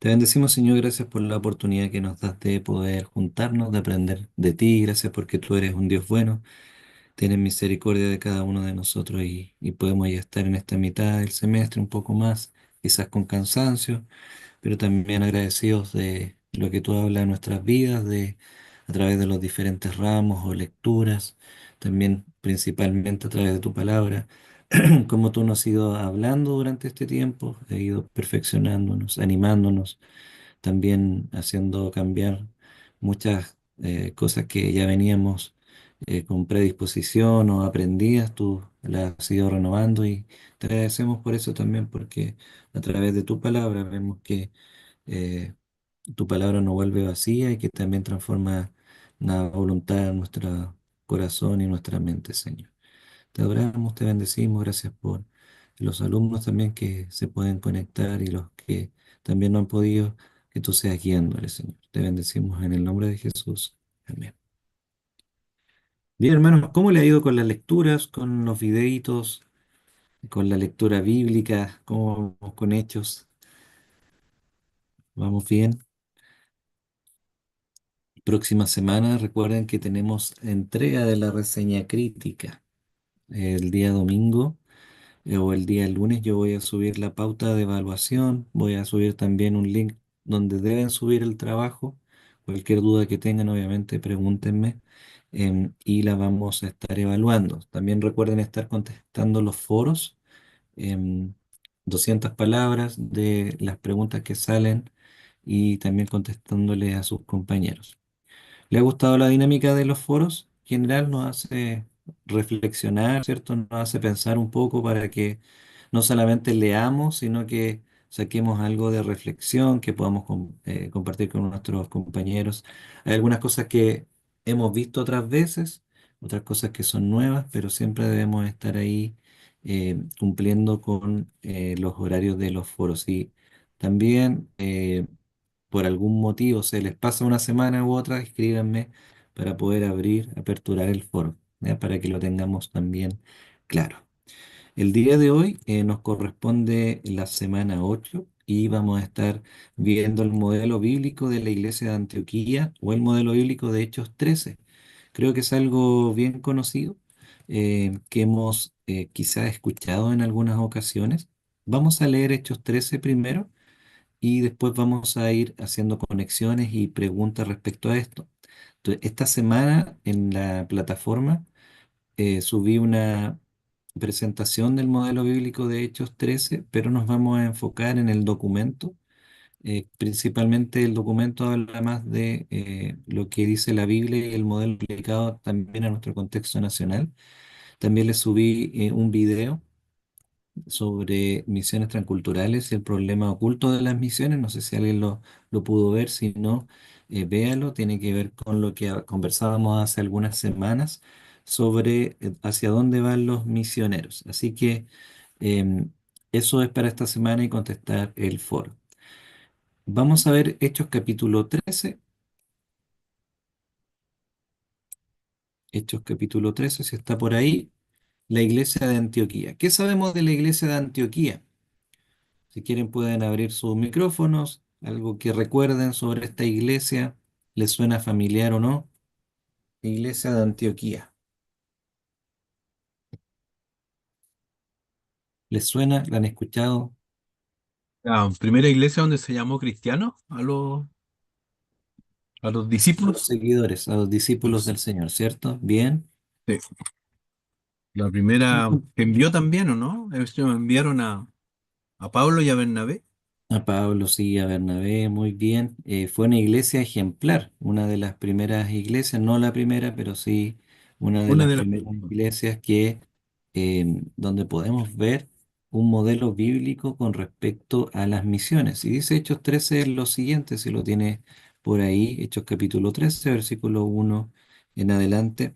Te bendecimos, Señor, gracias por la oportunidad que nos das de poder juntarnos, de aprender de ti. Gracias porque tú eres un Dios bueno, tienes misericordia de cada uno de nosotros y podemos ya estar en esta mitad del semestre un poco más, quizás con cansancio, pero también agradecidos de lo que tú hablas en nuestras vidas, a través de los diferentes ramos o lecturas, también principalmente a través de tu palabra. Como tú nos has ido hablando durante este tiempo, has ido perfeccionándonos, animándonos, también haciendo cambiar muchas cosas que ya veníamos con predisposición o aprendidas, tú las has ido renovando y te agradecemos por eso también, porque a través de tu palabra vemos que eh, tu palabra no vuelve vacía y que también transforma la voluntad en nuestro corazón y nuestra mente, Señor. Te adoramos, te bendecimos, gracias por los alumnos también que se pueden conectar y los que también no han podido, que tú seas guiándoles, Señor. Te bendecimos en el nombre de Jesús. Amén. Bien, hermanos, ¿cómo le ha ido con las lecturas, con los videitos, con la lectura bíblica? ¿Cómo vamos con hechos? ¿Vamos bien? Próxima semana, recuerden que tenemos entrega de la reseña crítica. El día domingo o el día lunes yo voy a subir la pauta de evaluación, voy a subir también un link donde deben subir el trabajo. Cualquier duda que tengan, obviamente, pregúntenme y la vamos a estar evaluando. También recuerden estar contestando los foros, em, 200 palabras de las preguntas que salen y también contestándole a sus compañeros. ¿Le ha gustado la dinámica de los foros? En general nos hace reflexionar, ¿cierto? Nos hace pensar un poco para que no solamente leamos, sino que saquemos algo de reflexión que podamos compartir con nuestros compañeros. Hay algunas cosas que hemos visto otras veces, otras cosas que son nuevas, pero siempre debemos estar ahí cumpliendo con los horarios de los foros. Y también por algún motivo se les pasa una semana u otra, escríbanme para poder aperturar el foro, ¿ya? Para que lo tengamos también claro. El día de hoy nos corresponde la semana 8 y vamos a estar viendo el modelo bíblico de la iglesia de Antioquía o el modelo bíblico de Hechos 13. Creo que es algo bien conocido, que hemos quizás escuchado en algunas ocasiones. Vamos a leer Hechos 13 primero y después vamos a ir haciendo conexiones y preguntas respecto a esto. Entonces, esta semana en la plataforma subí una presentación del modelo bíblico de Hechos 13, pero nos vamos a enfocar en el documento. Principalmente el documento habla más de lo que dice la Biblia y el modelo aplicado también a nuestro contexto nacional. También le subí un video sobre misiones transculturales y el problema oculto de las misiones. No sé si alguien lo pudo ver, si no, véalo. Tiene que ver con lo que conversábamos hace algunas semanas sobre hacia dónde van los misioneros. Así que em, eso es para esta semana y contestar el foro. Vamos a ver Hechos capítulo 13. Hechos capítulo 13, si está por ahí, la iglesia de Antioquía. ¿Qué sabemos de la iglesia de Antioquía? Si quieren pueden abrir sus micrófonos, algo que recuerden sobre esta iglesia, les suena familiar o no. Iglesia de Antioquía. ¿Les suena? ¿La han escuchado? La primera iglesia donde se llamó cristiano a los Los discípulos. seguidores, a los discípulos del Señor, ¿cierto? Bien. Sí. La primera que envió también, ¿o no? Ellos enviaron a Pablo y a Bernabé. A Pablo, sí, a Bernabé, muy bien. Fue una iglesia ejemplar, una de las primeras iglesias, no la primera, pero sí una de Una las de las primeras primeras. iglesias que donde podemos ver un modelo bíblico con respecto a las misiones. Y dice Hechos 13 lo siguiente, si lo tiene por ahí, Hechos capítulo 13 versículo 1 en adelante.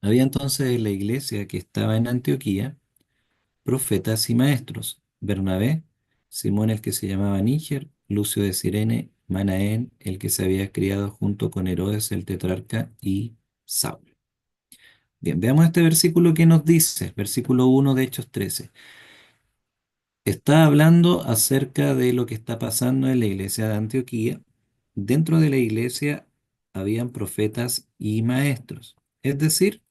Había entonces en la iglesia que estaba en Antioquía profetas y maestros: Bernabé, Simón el que se llamaba Níger, Lucio de Cirene, Manaén el que se había criado junto con Herodes el tetrarca y Saulo. Bien, veamos este versículo que nos dice, versículo 1 de Hechos 13. Está hablando acerca de lo que está pasando en la iglesia de Antioquía. Dentro de la iglesia habían profetas y maestros, es decir,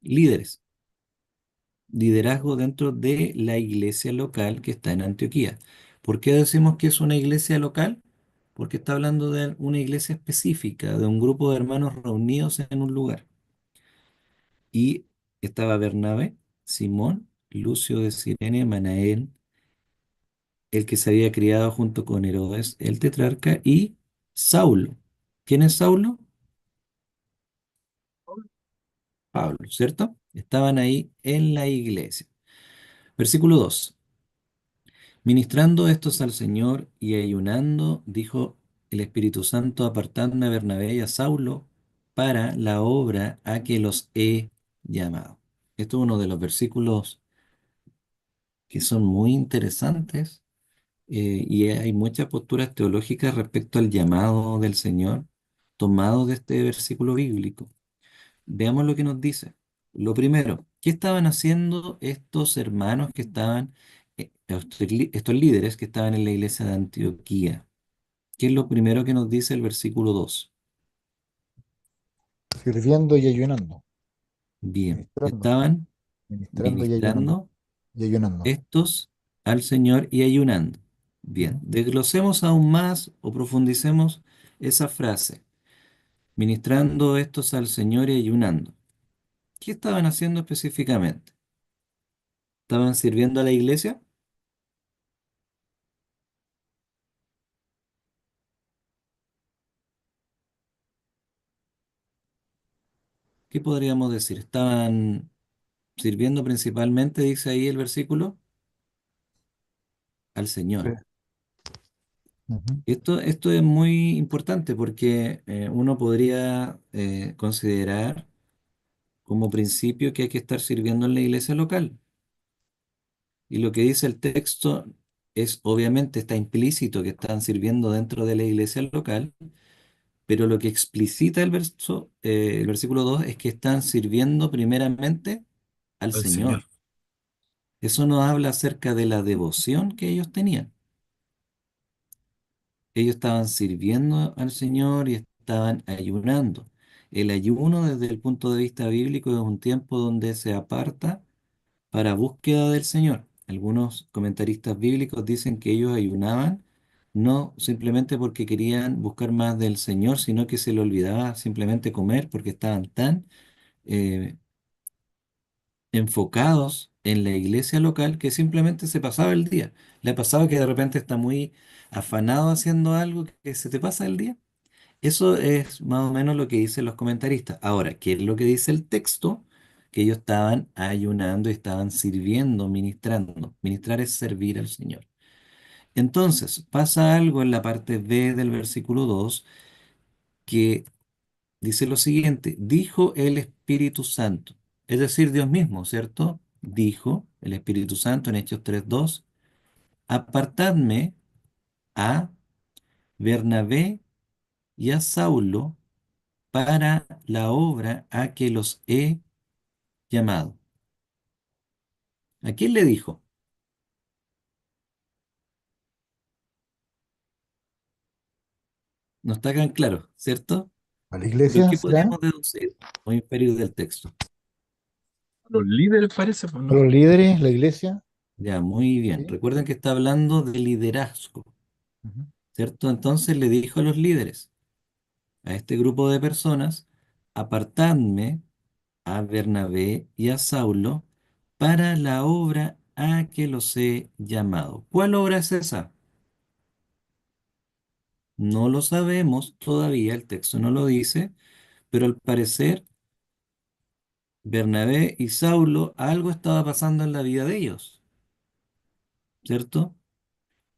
líderes, liderazgo dentro de la iglesia local que está en Antioquía. ¿Por qué decimos que es una iglesia local? Porque está hablando de una iglesia específica, de un grupo de hermanos reunidos en un lugar. Y estaba Bernabé, Simón, Lucio de Cirene, Manaén, el que se había criado junto con Herodes, el tetrarca, y Saulo. ¿Quién es Saulo? Pablo, ¿cierto? Estaban ahí en la iglesia. Versículo 2. Ministrando estos al Señor y ayunando, dijo el Espíritu Santo, apartadme a Bernabé y a Saulo para la obra a que los he llamado. Esto es uno de los versículos que son muy interesantes, y hay muchas posturas teológicas respecto al llamado del Señor tomado de este versículo bíblico. Veamos lo que nos dice. Lo primero, ¿qué estaban haciendo estos hermanos que estaban, estos líderes que estaban en la iglesia de Antioquía? ¿Qué es lo primero que nos dice el versículo 2? Sirviendo y ayunando, Bien, ministrando, estaban ministrando y ayunando, ministrando y ayunando. estos al Señor y ayunando. Bien, Ujú. desglosemos aún más o profundicemos esa frase. Ministrando estos al Señor y ayunando. ¿Qué estaban haciendo específicamente? ¿Estaban sirviendo a la iglesia? ¿Qué podríamos decir? Estaban sirviendo principalmente, dice ahí el versículo, al Sí. Señor. Ujú. Esto es muy importante porque uno podría considerar como principio que hay que estar sirviendo en la iglesia local. Y lo que dice el texto es, obviamente, está implícito que están sirviendo dentro de la iglesia local, pero lo que explicita el versículo 2 es que están sirviendo primeramente al Al Señor. Señor. Eso nos habla acerca de la devoción que ellos tenían. Ellos estaban sirviendo al Señor y estaban ayunando. El ayuno, desde el punto de vista bíblico, es un tiempo donde se aparta para búsqueda del Señor. Algunos comentaristas bíblicos dicen que ellos ayunaban no simplemente porque querían buscar más del Señor, sino que se le olvidaba simplemente comer porque estaban tan eh, enfocados en la iglesia local que simplemente se pasaba el día. ¿Le ha pasado que de repente está muy afanado haciendo algo que se te pasa el día? Eso es más o menos lo que dicen los comentaristas. Ahora, ¿qué es lo que dice el texto? Que ellos estaban ayunando y estaban sirviendo, ministrando. Ministrar es servir al Señor. Entonces, pasa algo en la parte B del versículo 2 que dice lo siguiente, dijo el Espíritu Santo, es decir, Dios mismo, ¿cierto? Dijo el Espíritu Santo en Hechos 3:2, apartadme a Bernabé y a Saulo para la obra a que los he llamado. ¿A quién le dijo? No está tan claro, ¿cierto? ¿A la Pero iglesia ¿qué será? podríamos deducir o inferir del texto? Los líderes parece, pues, ¿A ¿no? los líderes, la iglesia? Ya, muy bien. Sí. Recuerden que está hablando de liderazgo, Ujú. ¿cierto? Entonces le dijo a los líderes, a este grupo de personas, apartadme a Bernabé y a Saulo para la obra a que los he llamado. ¿Cuál obra es esa? No lo sabemos todavía, el texto no lo dice, pero al parecer Bernabé y Saulo algo estaba pasando en la vida de ellos, ¿cierto?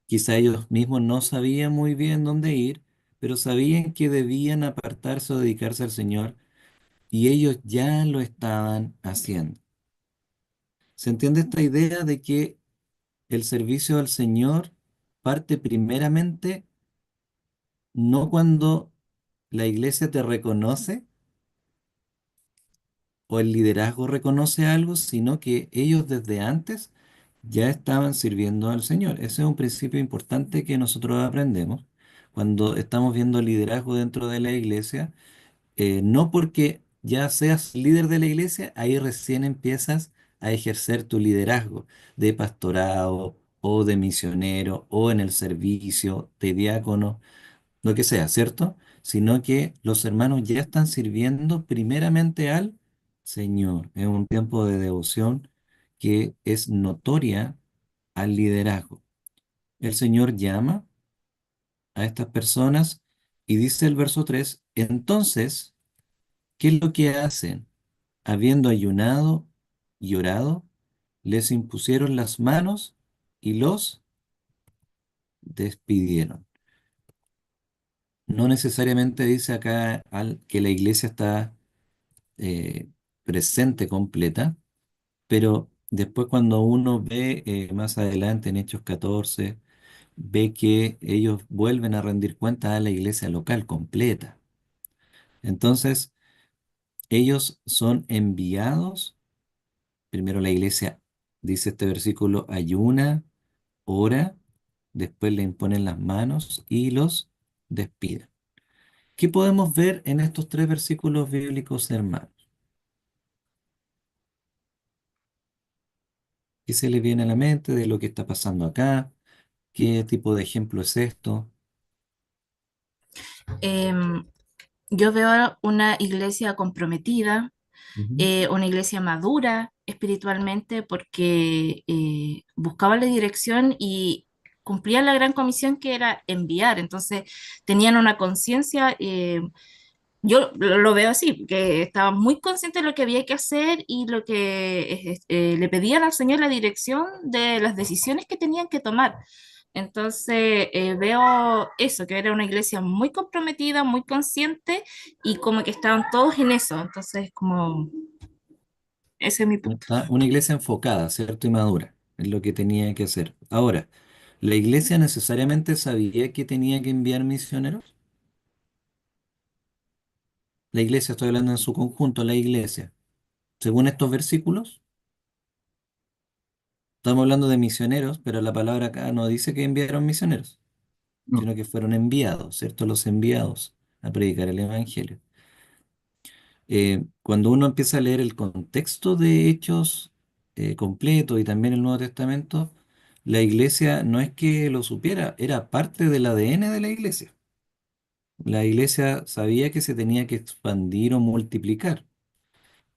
Quizá ellos mismos no sabían muy bien dónde ir, pero sabían que debían apartarse o dedicarse al Señor y ellos ya lo estaban haciendo. ¿Se entiende esta idea de que el servicio al Señor parte primeramente no cuando la iglesia te reconoce o el liderazgo reconoce algo, sino que ellos desde antes ya estaban sirviendo al Señor. Ese es un principio importante que nosotros aprendemos cuando estamos viendo liderazgo dentro de la iglesia. No porque ya seas líder de la iglesia, ahí recién empiezas a ejercer tu liderazgo de pastorado o de misionero o en el servicio de diácono, lo que sea, ¿cierto? Sino que los hermanos ya están sirviendo primeramente al Señor. Es un tiempo de devoción que es notoria al liderazgo. El Señor llama a estas personas y dice el verso 3: entonces, ¿qué es lo que hacen? Habiendo ayunado y orado, les impusieron las manos y los despidieron. No necesariamente dice acá que la iglesia está eh, presente completa, pero después cuando uno ve más adelante en Hechos 14, ve que ellos vuelven a rendir cuenta a la iglesia local completa. Entonces, ellos son enviados. Primero la iglesia, dice este versículo, ayuna, ora, después le imponen las manos y los despiden. ¿Qué podemos ver en estos tres versículos bíblicos, hermanos? ¿Qué se le viene a la mente de lo que está pasando acá? ¿Qué tipo de ejemplo es esto? Em, yo veo una iglesia comprometida, Ujú. una iglesia madura espiritualmente porque buscaba la dirección y cumplían la gran comisión que era enviar. Entonces tenían una conciencia, yo lo veo así, que estaban muy conscientes de lo que había que hacer y lo que le pedían al Señor la dirección de las decisiones que tenían que tomar. Entonces veo eso, que era una iglesia muy comprometida, muy consciente y como que estaban todos en eso. Entonces, como ese es mi punto. Una iglesia enfocada, ¿cierto? Y madura, es lo que tenía que hacer. Ahora, ¿la iglesia necesariamente sabía que tenía que enviar misioneros? La iglesia, estoy hablando en su conjunto, la iglesia, según estos versículos. Estamos hablando de misioneros, pero la palabra acá no dice que enviaron misioneros, No, sino que fueron enviados, ¿cierto? Los enviados a predicar el Evangelio. Cuando uno empieza a leer el contexto de Hechos completo y también el Nuevo Testamento, la iglesia no es que lo supiera, era parte del ADN de la iglesia. La iglesia sabía que se tenía que expandir o multiplicar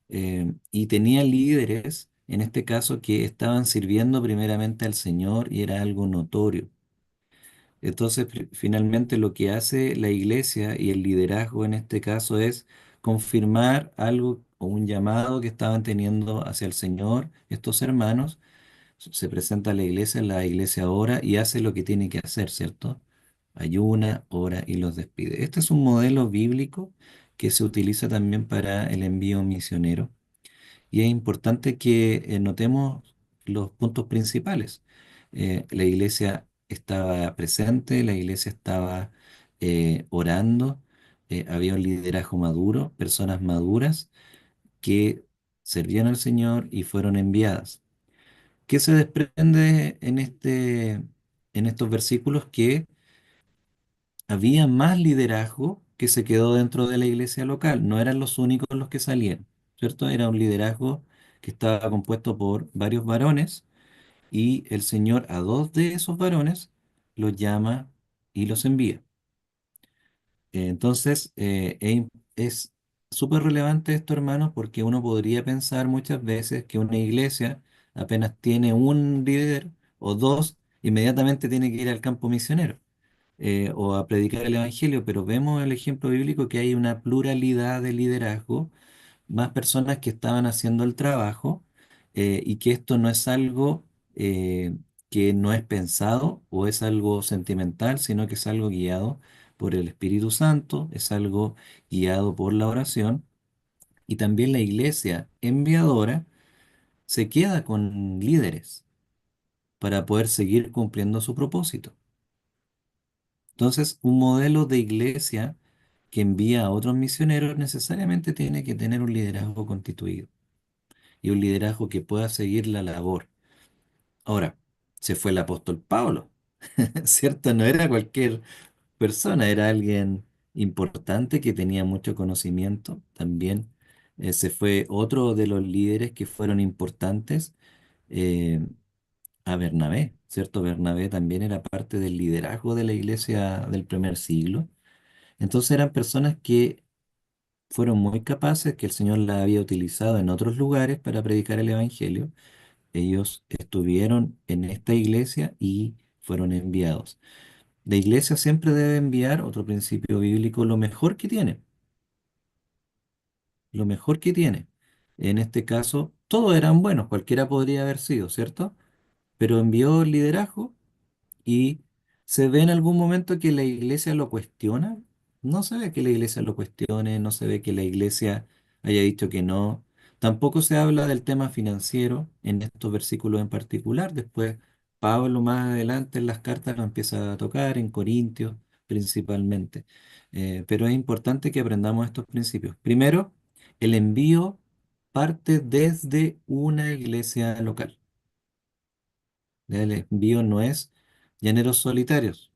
y tenía líderes, en este caso, que estaban sirviendo primeramente al Señor y era algo notorio. Entonces, finalmente lo que hace la iglesia y el liderazgo en este caso es confirmar algo o un llamado que estaban teniendo hacia el Señor estos hermanos. Se presenta a la iglesia ora y hace lo que tiene que hacer, ¿cierto? Ayuna, ora y los despide. Este es un modelo bíblico que se utiliza también para el envío misionero. Y es importante que notemos los puntos principales. La iglesia estaba presente, la iglesia estaba orando, había un liderazgo maduro, personas maduras que servían al Señor y fueron enviadas. ¿Qué se desprende en estos versículos? Que había más liderazgo que se quedó dentro de la iglesia local, no eran los únicos los que salían, ¿cierto? Era un liderazgo que estaba compuesto por varios varones y el Señor a dos de esos varones los llama y los envía. Entonces, es súper relevante esto, hermanos, porque uno podría pensar muchas veces que una iglesia apenas tiene un líder o dos, inmediatamente tiene que ir al campo misionero o a predicar el evangelio, pero vemos el ejemplo bíblico que hay una pluralidad de liderazgo, más personas que estaban haciendo el trabajo y que esto no es algo que no es pensado o es algo sentimental, sino que es algo guiado por el Espíritu Santo, es algo guiado por la oración y también la iglesia enviadora se queda con líderes para poder seguir cumpliendo su propósito. Entonces, un modelo de iglesia que envía a otros misioneros necesariamente tiene que tener un liderazgo constituido y un liderazgo que pueda seguir la labor. Ahora, se fue el apóstol Pablo, ¿cierto? No era cualquier persona, era alguien importante que tenía mucho conocimiento. También se fue otro de los líderes que fueron importantes, eh, a Bernabé, ¿cierto? Bernabé también era parte del liderazgo de la iglesia del primer siglo. Entonces eran personas que fueron muy capaces, que el Señor las había utilizado en otros lugares para predicar el Evangelio. Ellos estuvieron en esta iglesia y fueron enviados. La iglesia siempre debe enviar, otro principio bíblico, lo mejor que tiene, lo mejor que tiene. En este caso, todos eran buenos, cualquiera podría haber sido, ¿cierto? Pero envió el liderazgo. Y se ve en algún momento que la iglesia lo cuestiona. No se ve que la iglesia lo cuestione, no se ve que la iglesia haya dicho que no. Tampoco se habla del tema financiero en estos versículos en particular. Después Pablo más adelante en las cartas lo empieza a tocar, en Corintios principalmente. Pero es importante que aprendamos estos principios. Primero, el envío parte desde una iglesia local. El envío no es llaneros solitarios,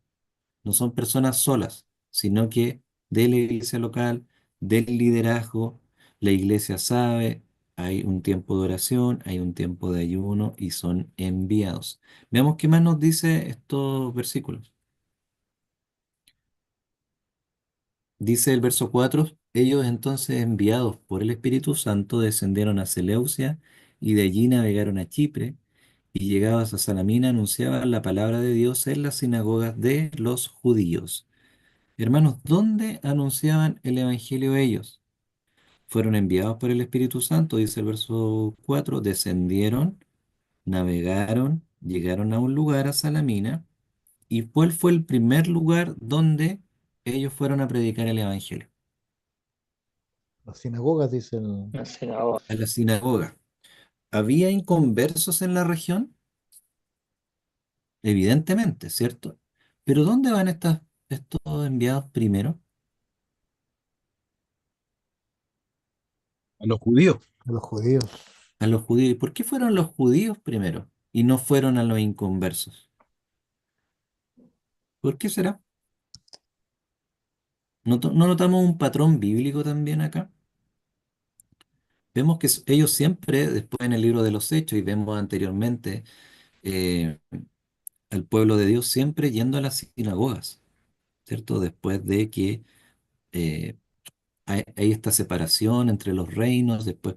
no son personas solas, sino que de la iglesia local, del liderazgo, la iglesia sabe, hay un tiempo de oración, hay un tiempo de ayuno y son enviados. Veamos qué más nos dice estos versículos. Dice el verso 4: ellos entonces enviados por el Espíritu Santo descendieron a Seleucia y de allí navegaron a Chipre y llegados a Salamina anunciaban la palabra de Dios en las sinagogas de los judíos. Hermanos, ¿dónde anunciaban el Evangelio ellos? Fueron enviados por el Espíritu Santo, dice el verso 4, descendieron, navegaron, llegaron a un lugar, a Salamina, y ¿cuál fue el primer lugar donde ellos fueron a predicar el Evangelio? Las sinagogas, dice el... La sinagoga. A la sinagoga. ¿Había inconversos en la región? Evidentemente, ¿cierto? Pero ¿dónde van estos enviados primero? A los judíos. a los judíos. A los judíos. ¿Y por qué fueron los judíos primero y no fueron a los inconversos? ¿Por qué será? ¿No notamos un patrón bíblico también acá? Vemos que ellos siempre, después en el libro de los Hechos, y vemos anteriormente eh, al pueblo de Dios siempre yendo a las sinagogas, ¿cierto? Después de que eh, hay esta separación entre los reinos, después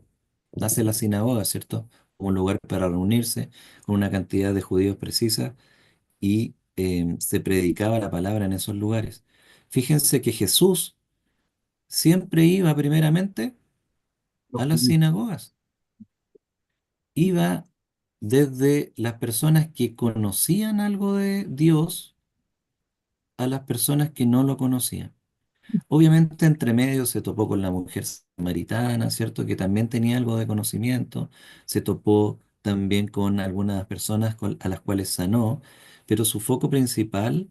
nace la sinagoga, ¿cierto? Un lugar para reunirse con una cantidad de judíos precisa y se predicaba la palabra en esos lugares. Fíjense que Jesús siempre iba primeramente Los a las judíos. sinagogas. Iba desde las personas que conocían algo de Dios a las personas que no lo conocían. Obviamente entre medio se topó con la mujer samaritana, ¿cierto? Que también tenía algo de conocimiento. Se topó también con algunas personas a las cuales sanó, pero su foco principal,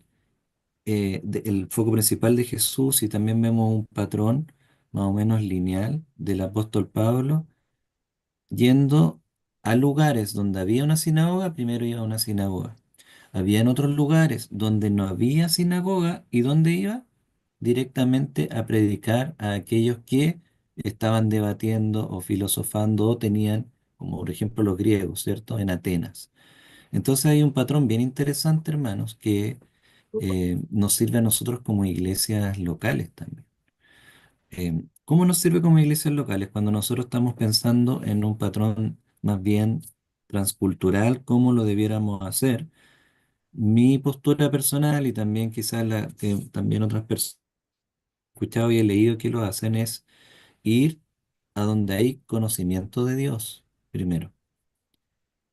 el foco principal de Jesús, y también vemos un patrón más o menos lineal del apóstol Pablo, yendo a lugares donde había una sinagoga, primero iba a una sinagoga. Había en otros lugares donde no había sinagoga y donde iba directamente a predicar a aquellos que estaban debatiendo o filosofando o tenían, como por ejemplo los griegos, ¿cierto? En Atenas. Entonces hay un patrón bien interesante, hermanos, que nos sirve a nosotros como iglesias locales también. ¿Cómo nos sirve como iglesias locales? Cuando nosotros estamos pensando en un patrón más bien transcultural, cómo lo debiéramos hacer. Mi postura personal y también quizás la que también otras personas he escuchado y he leído que lo hacen es ir a donde hay conocimiento de Dios primero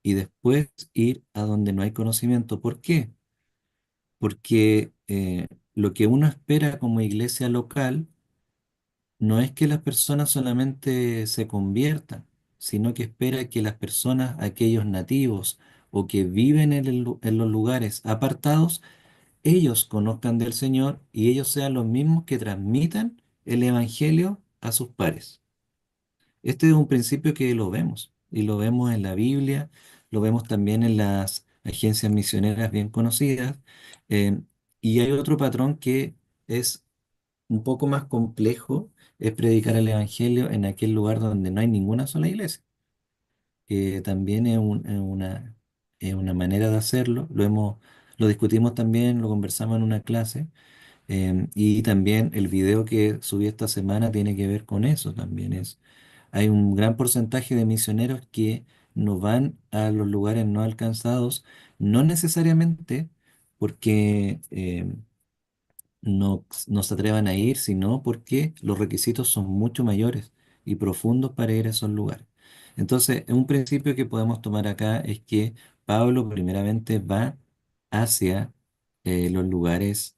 y después ir a donde no hay conocimiento. ¿Por qué? Porque lo que uno espera como iglesia local no es que las personas solamente se conviertan, sino que espera que las personas, aquellos nativos o que viven en los lugares apartados, ellos conozcan del Señor y ellos sean los mismos que transmitan el Evangelio a sus pares. Este es un principio que lo vemos y lo vemos en la Biblia, lo vemos también en las agencias misioneras bien conocidas. eh, y hay otro patrón que es un poco más complejo, es predicar el Evangelio en aquel lugar donde no hay ninguna sola iglesia, que también es una manera de hacerlo. Lo discutimos también, lo conversamos en una clase. Y también el video que subí esta semana tiene que ver con eso también. Hay un gran porcentaje de misioneros que no van a los lugares no alcanzados, no necesariamente porque no se atrevan a ir, sino porque los requisitos son mucho mayores y profundos para ir a esos lugares. Entonces, un principio que podemos tomar acá es que Pablo primeramente va hacia los lugares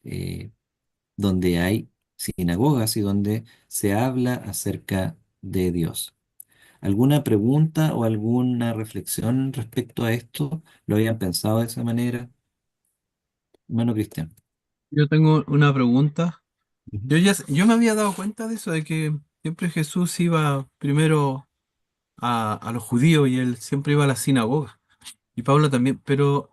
donde hay sinagogas y donde se habla acerca de Dios. ¿Alguna pregunta o alguna reflexión respecto a esto? ¿Lo habían pensado de esa manera? Hermano Cristian. Yo tengo una pregunta. Ujú. Yo me había dado cuenta de eso, de que siempre Jesús iba primero a los judíos y él siempre iba a la sinagoga. Y Pablo también, pero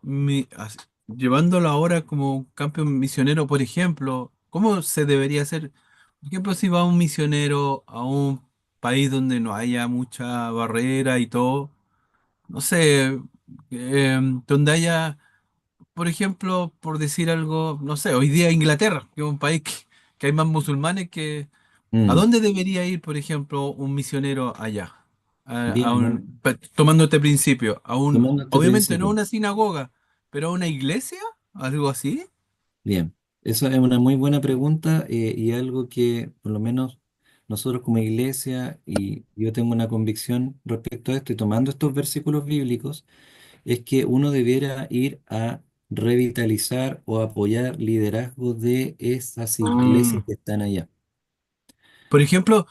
llevándolo ahora como un campo misionero, por ejemplo, ¿cómo se debería hacer? Por ejemplo, si va un misionero a un país donde no haya mucha barrera y todo, no sé, donde haya, por ejemplo, por decir algo, no sé, hoy día Inglaterra, que es un país que hay más musulmanes que... ¿A Mm, dónde debería ir, por ejemplo, un misionero allá? bien, bueno, Tomando este principio, tomando este obviamente no principio. una sinagoga, pero a una iglesia, algo así. Bien, esa es una muy buena pregunta y algo que por lo menos nosotros como iglesia y yo tengo una convicción respecto a esto y tomando estos versículos bíblicos es que uno debiera ir a revitalizar o apoyar liderazgo de esas iglesias Mm. que están allá. Por ejemplo,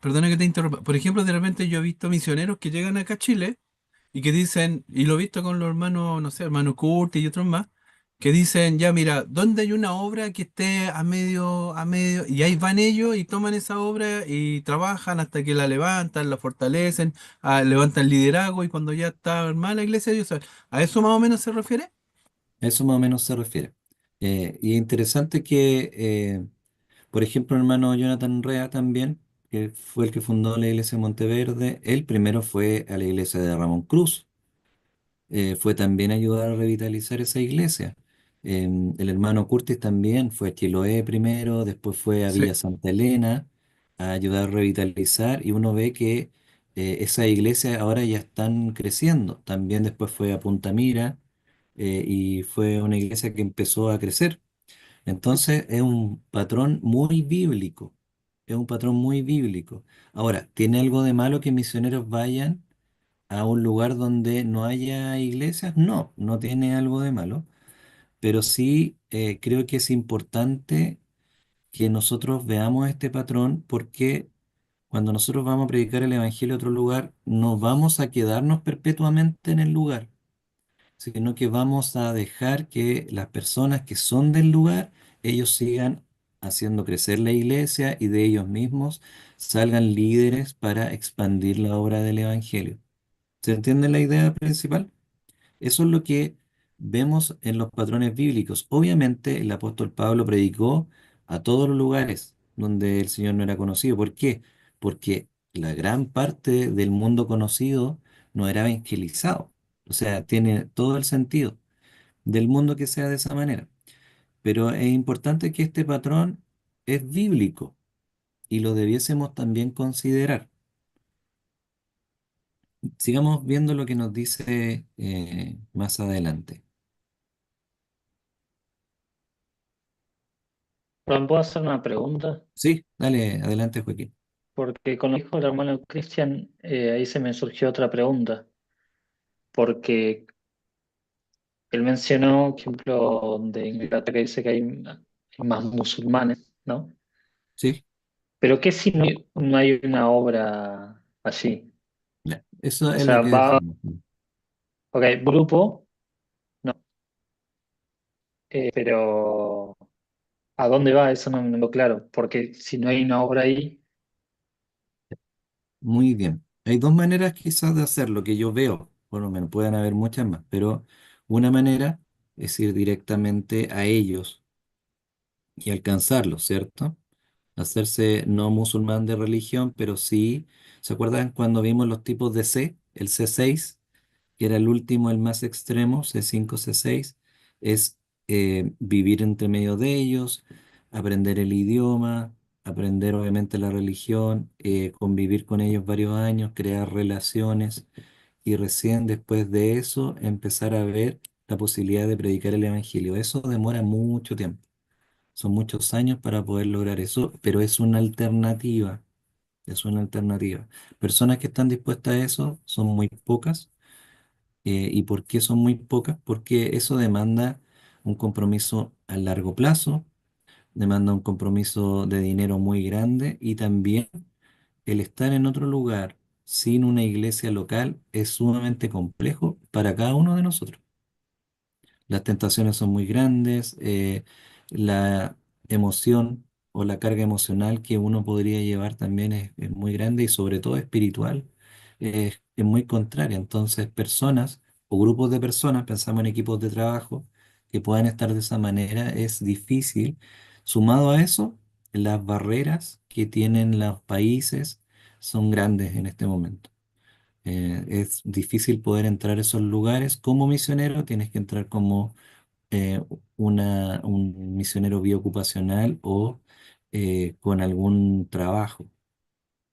perdona que te interrumpa, por ejemplo, de repente yo he visto misioneros que llegan acá a Chile y que dicen, y lo he visto con los hermanos, no sé, hermano Curti y otros más, que dicen, ya mira, ¿dónde hay una obra que esté a medio? Y ahí van ellos y toman esa obra y trabajan hasta que la levantan, la fortalecen, levantan liderazgo y cuando ya está armada la iglesia, ellos saben. ¿A eso más o menos se refiere? A eso más o menos se refiere. Y es interesante que, por ejemplo, el hermano Jonathan Rea también, que fue el que fundó la iglesia de Monteverde, él primero fue a la iglesia de Ramón Cruz, fue también ayudar a revitalizar esa iglesia. El hermano Curtis también fue a Chiloé primero, después fue a Sí. Villa Santa Elena a ayudar a revitalizar y uno ve que esas iglesias ahora ya están creciendo. También después fue a Punta Mira y fue una iglesia que empezó a crecer. Entonces es un patrón muy bíblico, es un patrón muy bíblico. Ahora, ¿tiene algo de malo que misioneros vayan a un lugar donde no haya iglesias? No, no tiene algo de malo, pero sí creo que es importante que nosotros veamos este patrón porque cuando nosotros vamos a predicar el evangelio a otro lugar, no vamos a quedarnos perpetuamente en el lugar, sino que vamos a dejar que las personas que son del lugar, ellos sigan haciendo crecer la iglesia y de ellos mismos salgan líderes para expandir la obra del evangelio. ¿Se entiende la idea principal? Eso es lo que vemos en los patrones bíblicos. Obviamente el apóstol Pablo predicó a todos los lugares donde el Señor no era conocido. ¿Por qué? Porque la gran parte del mundo conocido no era evangelizado. O sea, tiene todo el sentido del mundo que sea de esa manera. Pero es importante que este patrón es bíblico y lo debiésemos también considerar. Sigamos viendo lo que nos dice más adelante. Ron, ¿puedo hacer una pregunta? Sí, dale, adelante, Joaquín. Porque con lo que dijo el hermano Cristian, ahí se me surgió otra pregunta. Porque él mencionó, por ejemplo, de Inglaterra, que dice que hay más musulmanes, ¿no? Sí, Pero ¿qué si no hay una obra allí? ya. Eso O es lo sea, que va, decimos. ok, grupo, no, pero ¿a dónde va? Eso no me quedó claro. Porque si no hay una obra ahí, Muy bien. Hay dos maneras quizás de hacerlo que yo veo, por lo menos pueden haber muchas más, pero una manera es ir directamente a ellos y alcanzarlos, ¿cierto? Hacerse no musulmán de religión, pero sí, ¿se acuerdan cuando vimos los tipos de C? El C6, que era el último, el más extremo, C5, C6, es vivir entre medio de ellos, aprender el idioma, aprender obviamente la religión, convivir con ellos varios años, crear relaciones y recién después de eso empezar a ver la posibilidad de predicar el evangelio. Eso demora mucho tiempo. Son muchos años para poder lograr eso, pero es una alternativa, es una alternativa. Personas que están dispuestas a eso son muy pocas. ¿Y por qué son muy pocas? Porque eso demanda un compromiso a largo plazo, demanda un compromiso de dinero muy grande y también el estar en otro lugar sin una iglesia local es sumamente complejo para cada uno de nosotros. Las tentaciones son muy grandes, la emoción o la carga emocional que uno podría llevar también es muy grande y sobre todo espiritual, es muy contraria. Entonces, personas o grupos de personas, pensamos en equipos de trabajo, que puedan estar de esa manera, es difícil. Sumado a eso, las barreras que tienen los países son grandes en este momento. Es difícil poder entrar a esos lugares como misionero, tienes que entrar como eh, un misionero biocupacional o con algún trabajo.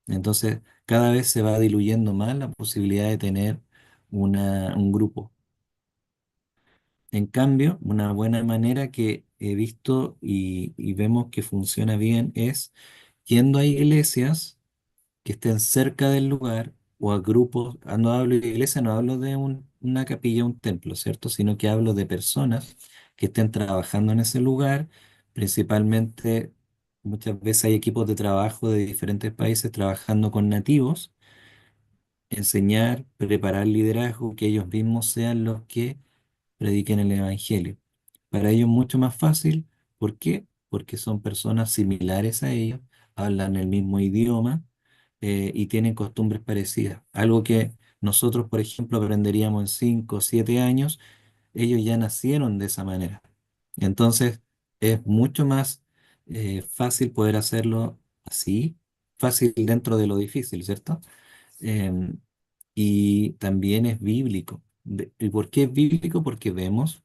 Entonces, cada vez se va diluyendo más la posibilidad de tener un grupo. En cambio, una buena manera que he visto y vemos que funciona bien es yendo a iglesias que estén cerca del lugar o a grupos, no hablo de iglesia, no hablo de una capilla, un templo, ¿cierto? Sino que hablo de personas que estén trabajando en ese lugar, principalmente muchas veces hay equipos de trabajo de diferentes países trabajando con nativos, enseñar, preparar liderazgo, que ellos mismos sean los que prediquen el Evangelio. Para ellos es mucho más fácil. ¿Por qué? Porque son personas similares a ellos, hablan el mismo idioma y tienen costumbres parecidas. Algo que nosotros, por ejemplo, aprenderíamos en 5 o 7 años, ellos ya nacieron de esa manera. Entonces, es mucho más fácil poder hacerlo así, fácil dentro de lo difícil, ¿cierto? Em, y también es bíblico. ¿Y por qué es bíblico? Porque vemos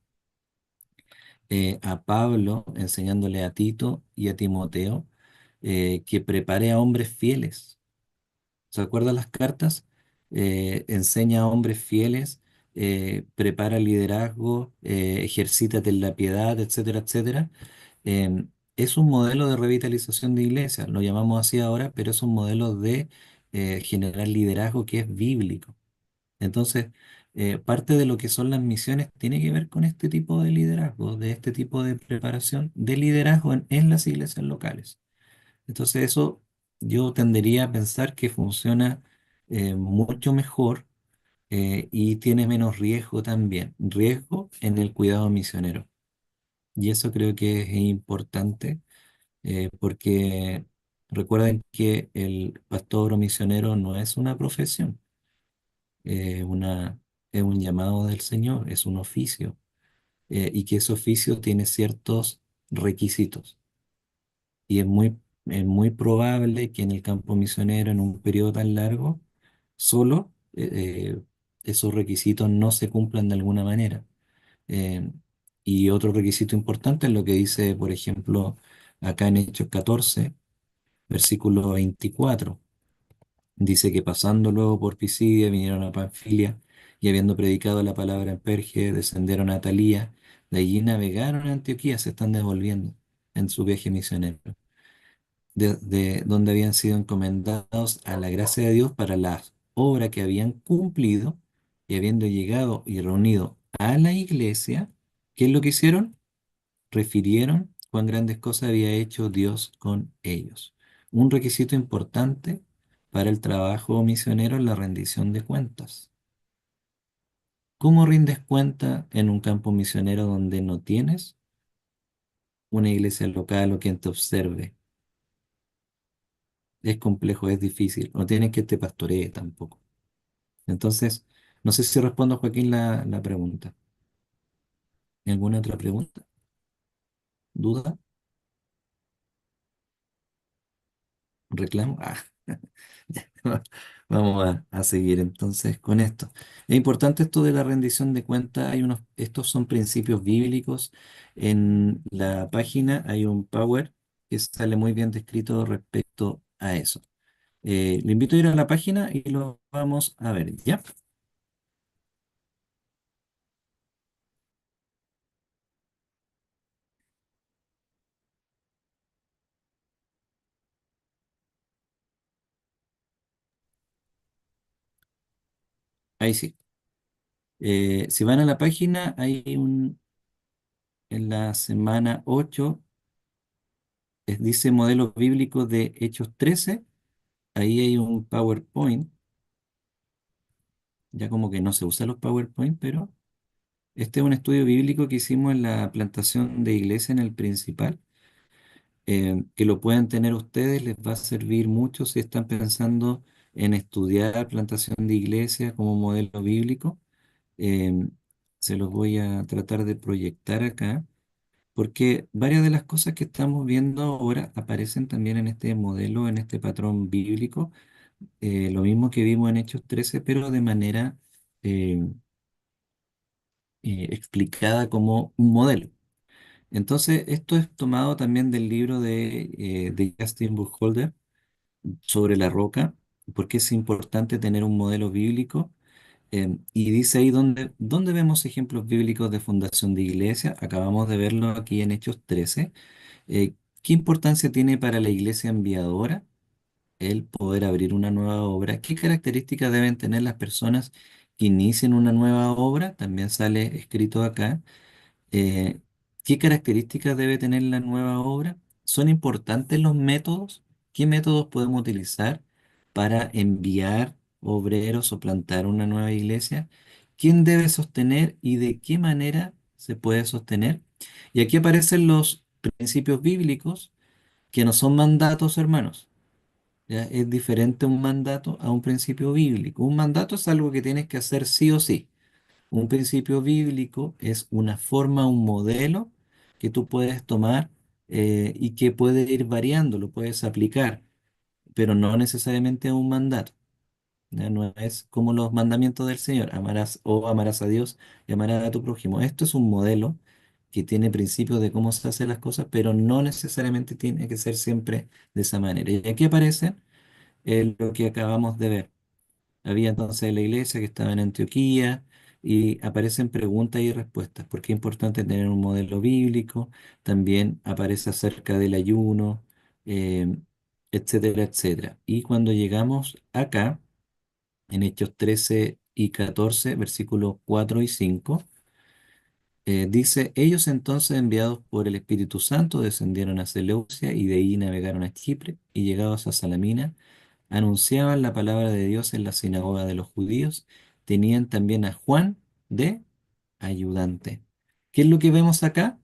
a Pablo enseñándole a Tito y a Timoteo que prepare a hombres fieles. ¿Se acuerdan las cartas? Enseña a hombres fieles, prepara liderazgo, ejercítate en la piedad, etcétera, etcétera. Es un modelo de revitalización de iglesia, lo llamamos así ahora, pero es un modelo de generar liderazgo que es bíblico. Entonces, parte de lo que son las misiones tiene que ver con este tipo de liderazgo, de este tipo de preparación de liderazgo en las iglesias locales. Entonces, eso yo tendería a pensar que funciona mucho mejor y tiene menos riesgo también, riesgo en el cuidado misionero. Y eso creo que es importante porque recuerden que el pastor o misionero no es una profesión una, es un llamado del Señor, es un oficio, y que ese oficio tiene ciertos requisitos. Y es muy probable que en el campo misionero, en un periodo tan largo, solo esos requisitos no se cumplan de alguna manera. Eh, y otro requisito importante es lo que dice, por ejemplo, acá en Hechos 14, versículo 24. Dice que pasando luego por Pisidia vinieron a Panfilia y habiendo predicado la palabra en Perge, descendieron a Atalía, de allí navegaron a Antioquía, se están devolviendo en su viaje misionero, de donde habían sido encomendados a la gracia de Dios para la obra que habían cumplido y habiendo llegado y reunido a la iglesia, ¿qué es lo que hicieron? Refirieron cuán grandes cosas había hecho Dios con ellos. Un requisito importante para el trabajo misionero es la rendición de cuentas. ¿Cómo rindes cuenta en un campo misionero donde no tienes una iglesia local o quien te observe? Es complejo, es difícil. No tienes que te pastoree tampoco. Entonces, No sé si respondo, Joaquín, la pregunta. ¿Alguna otra pregunta? ¿Duda? ¿Reclamo? Ah, ya. Vamos a seguir entonces con esto. Es importante esto de la rendición de cuentas. Estos son principios bíblicos. En la página hay un Power que sale muy bien descrito respecto a eso. Le invito a ir a la página y lo vamos a ver, ¿ya? Ahí sí. Si van a la página, en la semana 8 dice modelo bíblico de Hechos 13. Ahí hay un PowerPoint. Ya como que no se usan los PowerPoint, pero este es un estudio bíblico que hicimos en la plantación de iglesia en el principal, que lo pueden tener ustedes, les va a servir mucho si están pensando en estudiar plantación de iglesia como modelo bíblico. Em, Se los voy a tratar de proyectar acá, porque varias de las cosas que estamos viendo ahora aparecen también en este modelo, en este patrón bíblico, lo mismo que vimos en Hechos 13, pero de manera explicada como un modelo. Entonces, esto es tomado también del libro de Justin Buchholder sobre la roca, porque es importante tener un modelo bíblico. Y dice ahí donde vemos ejemplos bíblicos de fundación de iglesia. Acabamos de verlo aquí en Hechos 13. ¿Qué importancia tiene para la iglesia enviadora el poder abrir una nueva obra? ¿Qué características deben tener las personas que inicien una nueva obra? También sale escrito acá. Eh, ¿Qué características debe tener la nueva obra? ¿Son importantes los métodos? ¿Qué métodos podemos utilizar para enviar obreros o plantar una nueva iglesia? ¿Quién debe sostener y de qué manera se puede sostener? Y aquí aparecen los principios bíblicos que no son mandatos, hermanos. ¿Ya? Es diferente un mandato a un principio bíblico. Un mandato es algo que tienes que hacer sí o sí. Un principio bíblico es una forma, un modelo que tú puedes tomar y que puede ir variando, lo puedes aplicar, pero no necesariamente un mandato. ¿Ya? No es como los mandamientos del Señor, amarás a Dios y amarás a tu prójimo. Esto es un modelo que tiene principios de cómo se hacen las cosas, pero no necesariamente tiene que ser siempre de esa manera. Y aquí aparece lo que acabamos de ver. Había entonces la iglesia que estaba en Antioquía y aparecen preguntas y respuestas, porque es importante tener un modelo bíblico, también aparece acerca del ayuno, eh, etcétera, etcétera. Y cuando llegamos acá, en Hechos 13 y 14, versículos 4 y 5, dice, ellos entonces enviados por el Espíritu Santo descendieron a Seleucia y de ahí navegaron a Chipre y llegados a Salamina anunciaban la palabra de Dios en la sinagoga de los judíos, tenían también a Juan de ayudante. ¿Qué es lo que vemos acá?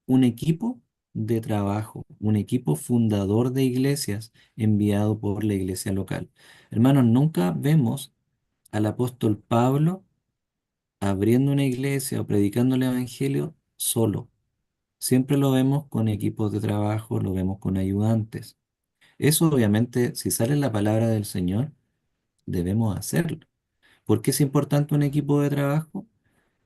Un equipo de trabajo, un equipo fundador de iglesias enviado por la iglesia local. Hermanos, nunca vemos al apóstol Pablo abriendo una iglesia o predicando el evangelio solo. Siempre lo vemos con equipos de trabajo, lo vemos con ayudantes. Eso obviamente, si sale la palabra del Señor, debemos hacerlo. ¿Por qué es importante un equipo de trabajo?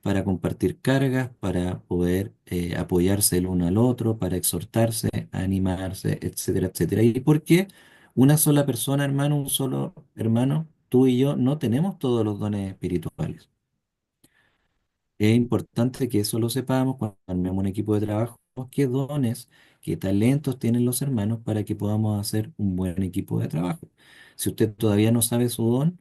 Para compartir cargas, para poder apoyarse el uno al otro, para exhortarse, animarse, etcétera, etcétera. ¿Y por qué una sola persona, hermano, un solo hermano, tú y yo, no tenemos todos los dones espirituales? Es importante que eso lo sepamos cuando armemos un equipo de trabajo, qué dones, qué talentos tienen los hermanos para que podamos hacer un buen equipo de trabajo. Si usted todavía no sabe su don,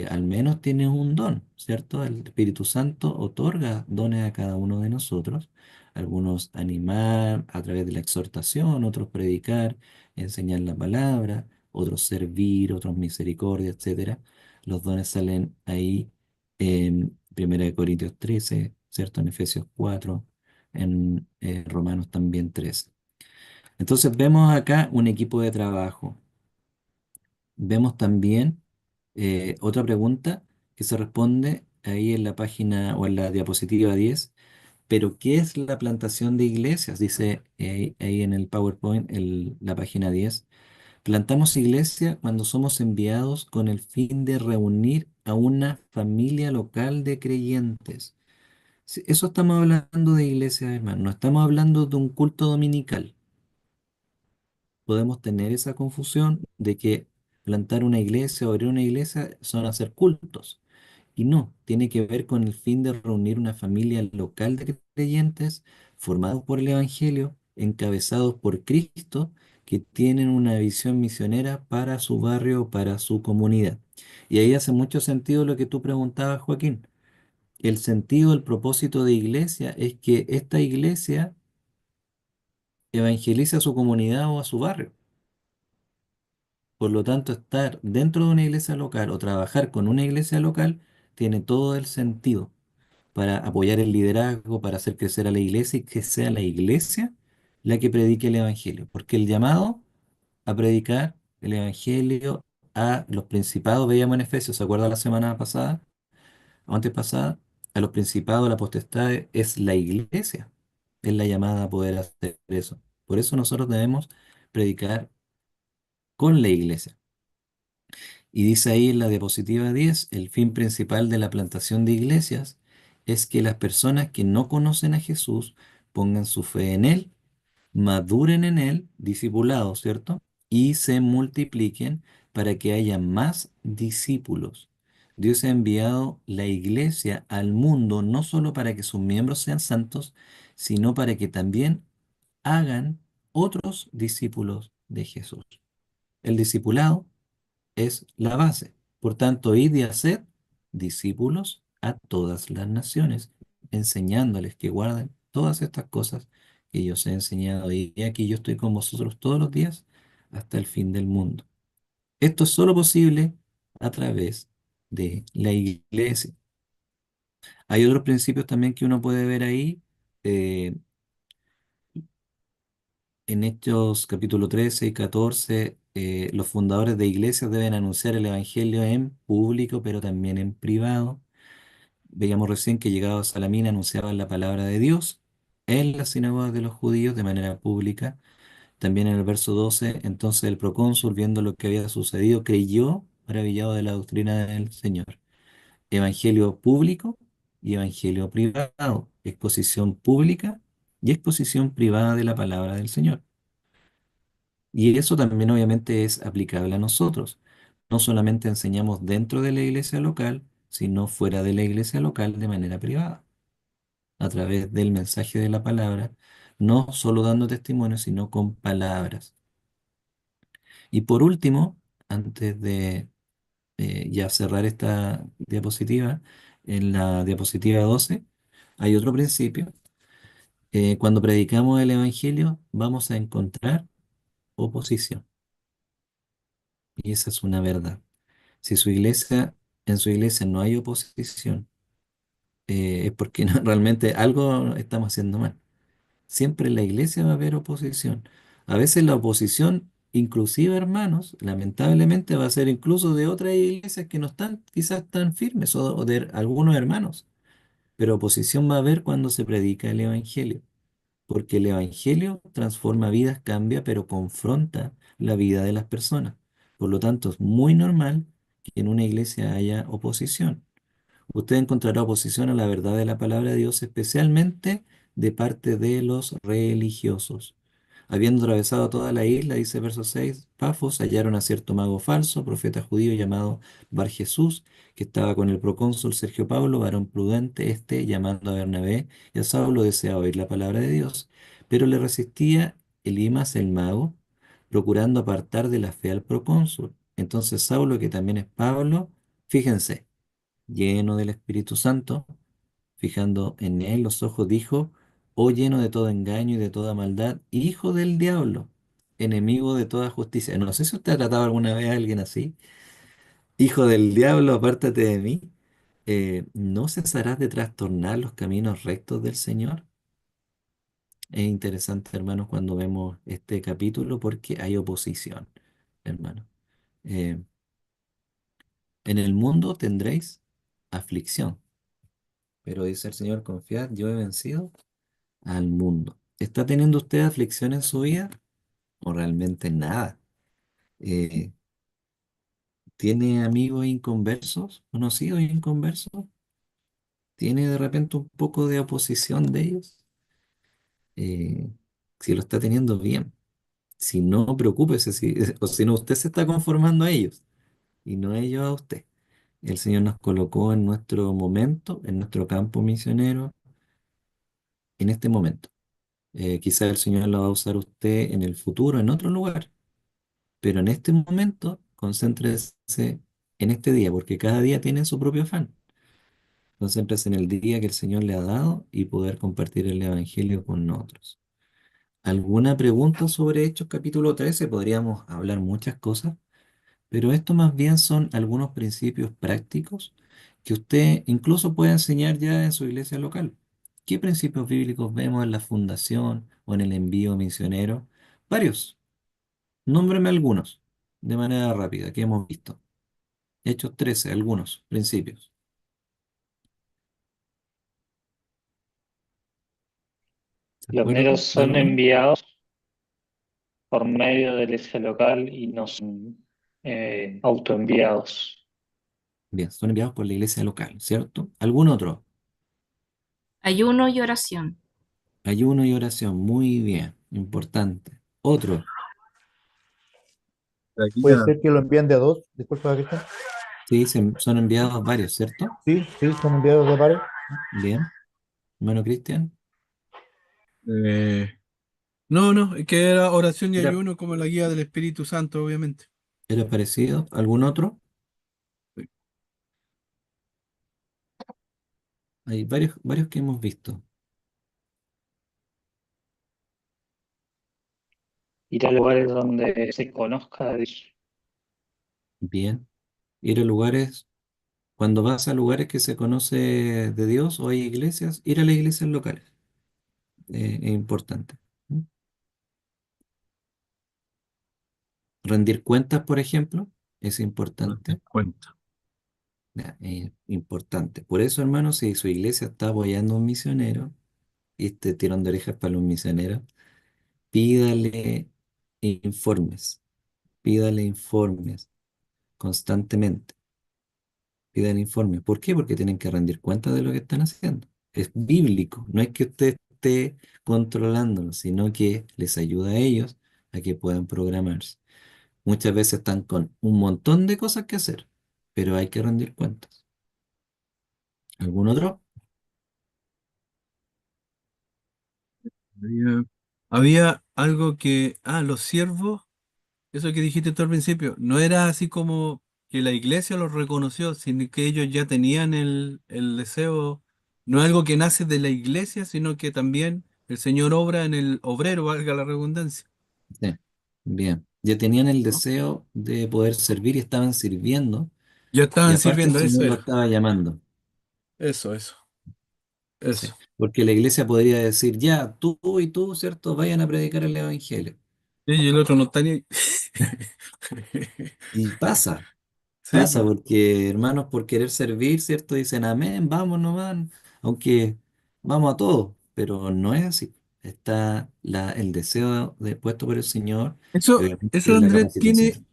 al menos tienes un don, ¿cierto? El Espíritu Santo otorga dones a cada uno de nosotros, algunos animar a través de la exhortación, otros predicar, enseñar la palabra, otros servir, otros misericordia, etcétera. Los dones salen ahí en 1 Corintios 13, ¿cierto? En Efesios 4, en Romanos también 13. Entonces vemos acá un equipo de trabajo. Vemos también otra pregunta que se responde ahí en la página o en la diapositiva 10. Pero, ¿qué es la plantación de iglesias? Dice ahí en el PowerPoint, la página 10. Plantamos iglesia cuando somos enviados con el fin de reunir a una familia local de creyentes. Sí, eso estamos hablando de iglesias, hermano. No estamos hablando de un culto dominical. Podemos tener esa confusión de que plantar una iglesia o abrir una iglesia son hacer cultos. Y no, tiene que ver con el fin de reunir una familia local de creyentes formados por el Evangelio, encabezados por Cristo, que tienen una visión misionera para su barrio, para su comunidad. Y ahí hace mucho sentido lo que tú preguntabas, Joaquín. El sentido, el propósito de iglesia es que esta iglesia evangelice a su comunidad o a su barrio. Por lo tanto, estar dentro de una iglesia local o trabajar con una iglesia local tiene todo el sentido para apoyar el liderazgo, para hacer crecer a la iglesia y que sea la iglesia la que predique el evangelio. Porque el llamado a predicar el evangelio a los principados, veíamos en Efesios, ¿se acuerda la semana pasada o antes pasada? A los principados, la potestad es la iglesia, es la llamada a poder hacer eso. Por eso nosotros debemos predicar con la iglesia. Y dice ahí en la diapositiva 10, el fin principal de la plantación de iglesias es que las personas que no conocen a Jesús pongan su fe en Él, maduren en Él, discipulados, ¿cierto? Y se multipliquen para que haya más discípulos. Dios ha enviado la iglesia al mundo no solo para que sus miembros sean santos, sino para que también hagan otros discípulos de Jesús. El discipulado es la base. Por tanto, id y haced discípulos a todas las naciones, enseñándoles que guarden todas estas cosas que yo os he enseñado. Y aquí yo estoy con vosotros todos los días hasta el fin del mundo. Esto es solo posible a través de la iglesia. Hay otros principios también que uno puede ver ahí. eh, En Hechos capítulo 13 y 14, los fundadores de iglesias deben anunciar el evangelio en público, pero también en privado. Veíamos recién que llegados a la mina anunciaban la palabra de Dios en las sinagogas de los judíos de manera pública. También en el verso 12, entonces el procónsul, viendo lo que había sucedido, creyó, maravillado de la doctrina del Señor. Evangelio público y evangelio privado. Exposición pública y exposición privada de la palabra del Señor. Y eso también obviamente es aplicable a nosotros. No solamente enseñamos dentro de la iglesia local, sino fuera de la iglesia local de manera privada, a través del mensaje de la palabra, no solo dando testimonio, sino con palabras. Y por último, antes de ya cerrar esta diapositiva, en la diapositiva 12 hay otro principio. Cuando predicamos el Evangelio, vamos a encontrar oposición. Y esa es una verdad. Si en su iglesia no hay oposición, es porque realmente algo estamos haciendo mal. Siempre en la iglesia va a haber oposición. A veces la oposición, inclusive hermanos, lamentablemente va a ser incluso de otras iglesias que no están quizás tan firmes o de algunos hermanos. Pero oposición va a haber cuando se predica el evangelio. Porque el evangelio transforma vidas, cambia, pero confronta la vida de las personas. Por lo tanto, es muy normal que en una iglesia haya oposición. Usted encontrará oposición a la verdad de la palabra de Dios, especialmente de parte de los religiosos. Habiendo atravesado toda la isla, dice verso 6, Pafos hallaron a cierto mago falso, profeta judío llamado Bar Jesús, que estaba con el procónsul Sergio Pablo, varón prudente, llamando a Bernabé y a Saulo, deseaba oír la palabra de Dios, pero le resistía Elimas el mago, procurando apartar de la fe al procónsul. Entonces Saulo, que también es Pablo, fíjense, lleno del Espíritu Santo, fijando en él los ojos, dijo, oh lleno de todo engaño y de toda maldad, hijo del diablo, enemigo de toda justicia. No sé si usted ha tratado alguna vez a alguien así. Hijo del diablo, apártate de mí. ¿No cesarás de trastornar los caminos rectos del Señor? Es interesante, hermanos, cuando vemos este capítulo porque hay oposición, hermano. Eh, en el mundo tendréis aflicción. Pero dice el Señor, confiad, yo he vencido al mundo. ¿Está teniendo usted aflicción en su vida? ¿O realmente nada? Eh, ¿Tiene amigos inconversos, conocidos inconversos? ¿Tiene de repente un poco de oposición de ellos? Eh, si lo está teniendo bien. Si no, preocúpese, o si no, usted se está conformando a ellos y no ellos a usted. El Señor nos colocó en nuestro momento, en nuestro campo misionero, en este momento. Quizá el Señor lo va a usar usted en el futuro, en otro lugar, pero en este momento, concéntrese en este día, porque cada día tiene su propio afán. Concéntrese en el día que el Señor le ha dado y poder compartir el Evangelio con nosotros. ¿Alguna pregunta sobre Hechos capítulo 13? Podríamos hablar muchas cosas, pero esto más bien son algunos principios prácticos que usted incluso puede enseñar ya en su iglesia local. ¿Qué principios bíblicos vemos en la fundación o en el envío misionero? Varios. Nómbreme algunos de manera rápida que hemos visto. Hechos 13, algunos principios. ¿Se Los misioneros acuerdan de son alguno? enviados por medio de la iglesia local y no son autoenviados. Bien, son enviados por la iglesia local, ¿cierto? ¿Algún otro? Ayuno y oración. Ayuno y oración, muy bien, importante. Otro, La Puede guía. ser que lo envíen de a dos, disculpa, Cristian. sí, son enviados varios, ¿cierto? Sí, sí, son enviados de pares. Bien, hermano Cristian. eh, no, no, es que era oración y ¿Era, ayuno como la guía del Espíritu Santo, obviamente. era parecido? ¿Algún otro? Hay varios que hemos visto. Ir a lugares donde se conozca a Dios. Bien. Ir a lugares, cuando vas a lugares que se conoce de Dios o hay iglesias, ir a las iglesias locales. Es importante. ¿Mm? Rendir cuentas, por ejemplo, es No te importante. cuento. Ya, importante. Por eso, hermano, si su iglesia está apoyando a un misionero, y este tirón de orejas para los misioneros, pídale informes, pídale informes constantemente, pídale informes. ¿Por qué? Porque tienen que rendir cuenta de lo que están haciendo. Es bíblico, no es que usted esté controlándolo, sino que les ayuda a ellos a que puedan programarse. Muchas veces están con un montón de cosas que hacer, pero hay que rendir cuentas. ¿Algún otro? Había, había algo que, los siervos, eso que dijiste tú al principio, no era así como que la iglesia los reconoció, sino que ellos ya tenían el deseo, no es algo que nace de la iglesia, sino que también el Señor obra en el obrero, valga la redundancia, Sí, bien. Ya tenían el ¿no? deseo de poder servir y estaban sirviendo, Ya y estaban aparte el sirviendo, eso Señor lo era. estaba llamando. Eso, Sí, eso. porque la iglesia podría decir, ya, tú y tú, ¿cierto? Vayan a predicar el evangelio. Y el otro no está ni ahí. Y pasa, Sí, pasa, pues. porque hermanos por querer servir, ¿cierto? Dicen, amén, vamos nomás, aunque vamos a todos, pero no es así. Está el deseo puesto por el Señor y Eso obviamente la Andrés tiene, capacitación.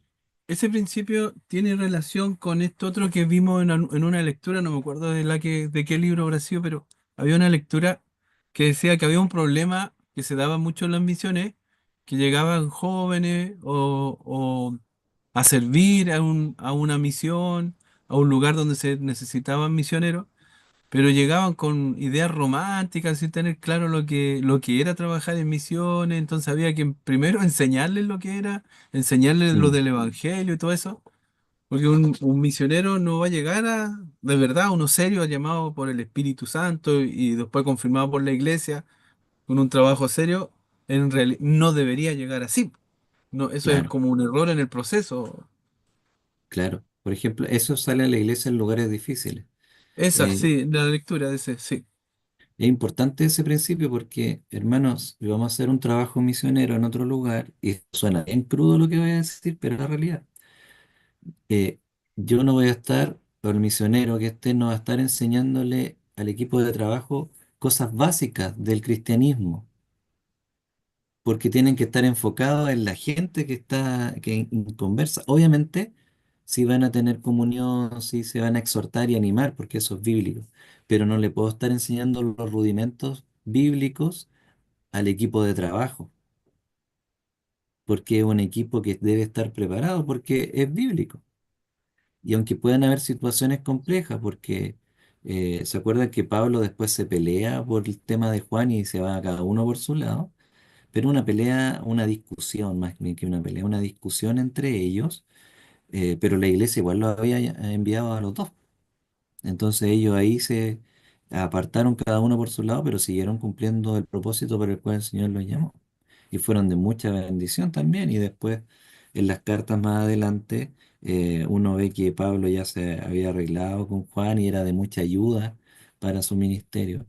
ese principio tiene relación con esto otro que vimos en una lectura, no me acuerdo de qué libro habrá sido, pero había una lectura que decía que había un problema que se daba mucho en las misiones, que llegaban jóvenes o a servir a una misión, a un lugar donde se necesitaban misioneros, pero llegaban con ideas románticas sin tener claro lo que era trabajar en misiones, entonces había que primero enseñarles lo que era, enseñarles lo Mm, del evangelio y todo eso, porque un misionero no va a llegar de verdad, uno serio, llamado por el Espíritu Santo y después confirmado por la iglesia, con un trabajo serio, en realidad no debería llegar así. No, eso es claro, como un error en el proceso. claro. Por ejemplo, eso sale a la iglesia en lugares difíciles. Esa, Eh, sí, la lectura de ese, sí. Es importante ese principio porque, hermanos, si vamos a hacer un trabajo misionero en otro lugar, y suena bien crudo lo que voy a decir, pero es la realidad. Yo no voy a estar o el misionero que esté no va a estar enseñándole al equipo de trabajo cosas básicas del cristianismo, porque tienen que estar enfocados en la gente que está, conversa. Obviamente, si van a tener comunión, si se van a exhortar y animar, porque eso es bíblico, pero no le puedo estar enseñando los rudimentos bíblicos al equipo de trabajo, porque es un equipo que debe estar preparado, porque es bíblico. Y aunque puedan haber situaciones complejas, porque se acuerdan que Pablo después se pelea por el tema de Juan y se va cada uno por su lado, pero una pelea, una discusión, más bien que una pelea, una discusión entre ellos, pero la iglesia igual lo había enviado a los dos. Entonces ellos ahí se apartaron cada uno por su lado, pero siguieron cumpliendo el propósito para el cual el Señor los llamó. Y fueron de mucha bendición también. Y después, en las cartas más adelante, uno ve que Pablo ya se había arreglado con Juan y era de mucha ayuda para su ministerio.